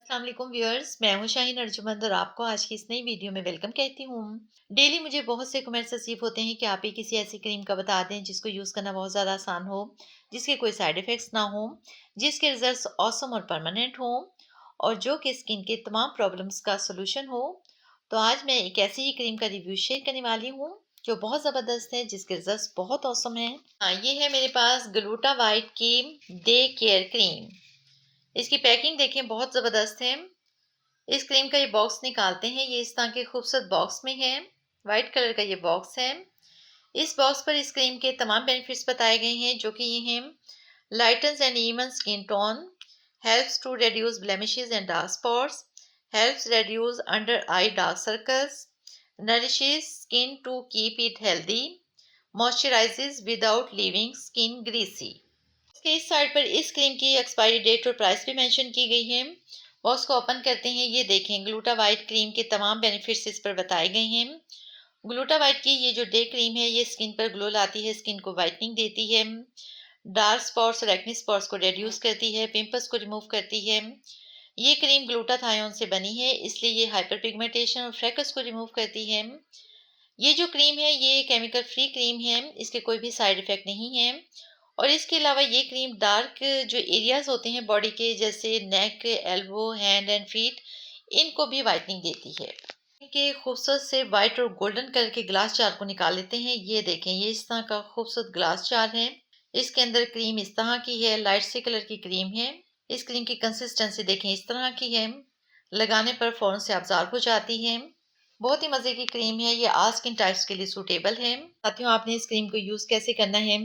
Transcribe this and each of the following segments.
अस्सलाम वालेकुम व्यूअर्स, मैं हूं शाहीन अर्जुमंद और आपको आज की इस नई वीडियो में वेलकम कहती हूं। डेली मुझे बहुत से कमेंट्स रिसीव होते हैं कि आप ही किसी ऐसी क्रीम का बता दें जिसको यूज़ करना बहुत ज़्यादा आसान हो, जिसके कोई साइड इफ़ेक्ट्स ना हो, जिसके रिजल्ट्स ऑसम और परमानेंट हो और जो कि स्किन के तमाम प्रॉब्लम्स का सोल्यूशन हो। तो आज मैं एक ऐसी ही क्रीम का रिव्यू शेयर करने वाली हूँ जो बहुत ज़बरदस्त है, जिसके रिजल्ट्स बहुत ऑसम हैं। हाँ, ये है मेरे पास ग्लूटा वाइट की डे केयर क्रीम। इसकी पैकिंग देखें, बहुत ज़बरदस्त है। इस क्रीम का ये बॉक्स निकालते हैं, ये इस तरह के खूबसूरत बॉक्स में है। वाइट कलर का ये बॉक्स है। इस बॉक्स पर इस क्रीम के तमाम बेनिफिट्स बताए गए हैं, जो कि ये हैं: lightens and even skin tone, helps to reduce blemishes and dark spots, helps reduce under eye dark circles, nourishes skin to keep it healthy, moisturises without leaving skin greasy. इसके इस साइड पर इस क्रीम की expiry date और price भी mention की गई है। बॉक्स को ओपन करते हैं, ये देखें, ग्लूटा वाइट क्रीम के तमाम बेनिफिट्स इस पर बताए गए हैं। ग्लूटा वाइट की ये जो डे क्रीम है, ये स्किन पर ग्लो लाती है, स्किन को वाइटनिंग देती है, डार्क स्पॉट्स और एक्ने स्पॉट्स को रिड्यूस करती है, पिंपल्स को रिमूव करती है। ये क्रीम ग्लूटाथायोन से बनी है, इसलिए ये हाइपर पिगमेंटेशन और फ्रेकल्स को रिमूव करती है। ये जो क्रीम है, ये केमिकल फ्री क्रीम है, इसके कोई भी साइड इफेक्ट नहीं है। और इसके अलावा ये क्रीम डार्क जो एरियाज होते हैं बॉडी के, जैसे नेक, एल्बो, हैंड एंड फीट, इनको भी वाइटनिंग देती है। इनके खूबसूरत से वाइट और गोल्डन कलर के ग्लास जार को निकाल लेते हैं। ये देखें, ये इस तरह का खूबसूरत ग्लास जार है। इसके अंदर क्रीम इस तरह की है, लाइट से कलर की क्रीम है। इस क्रीम की कंसिस्टेंसी देखें, इस तरह की है, लगाने पर फौरन से अब्जॉर्ब हो जाती है। बहुत ही मज़े की क्रीम है, ये ऑल स्किन टाइप्स के लिए सूटेबल है। साथियों, आपने इस क्रीम को यूज़ कैसे करना है?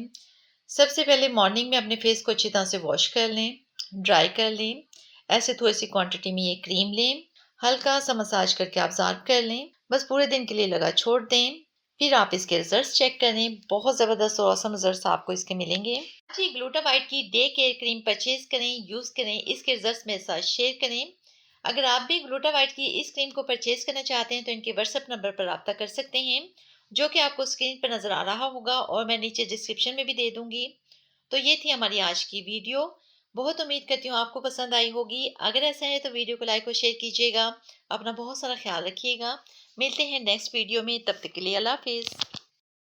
सबसे पहले मॉर्निंग में अपने फेस को अच्छी तरह से वॉश कर लें, ड्राई कर लें। ऐसे थोड़ी सी क्वांटिटी में ये क्रीम लें, हल्का सा मसाज करके अब्जॉर्ब कर लें, बस पूरे दिन के लिए लगा छोड़ दें। फिर आप इसके रिजल्ट्स चेक करें, बहुत ज़बरदस्त और औसम रिजल्ट्स आपको इसके मिलेंगे। जी, ग्लूटा वाइट की डे केयर क्रीम परचेज करें, यूज़ करें, इसके रिजल्ट्स मेरे साथ शेयर करें। अगर आप भी ग्लूटा वाइट की इस क्रीम को परचेज करना चाहते हैं तो इनके व्हाट्सएप नंबर पर रब्ता कर सकते हैं, जो कि आपको स्क्रीन पर नज़र आ रहा होगा और मैं नीचे डिस्क्रिप्शन में भी दे दूंगी। तो ये थी हमारी आज की वीडियो। बहुत उम्मीद करती हूँ आपको पसंद आई होगी। अगर ऐसा है तो वीडियो को लाइक और शेयर कीजिएगा। अपना बहुत सारा ख्याल रखिएगा। मिलते हैं नेक्स्ट वीडियो में, तब तक के लिए अल्लाह हाफिज़।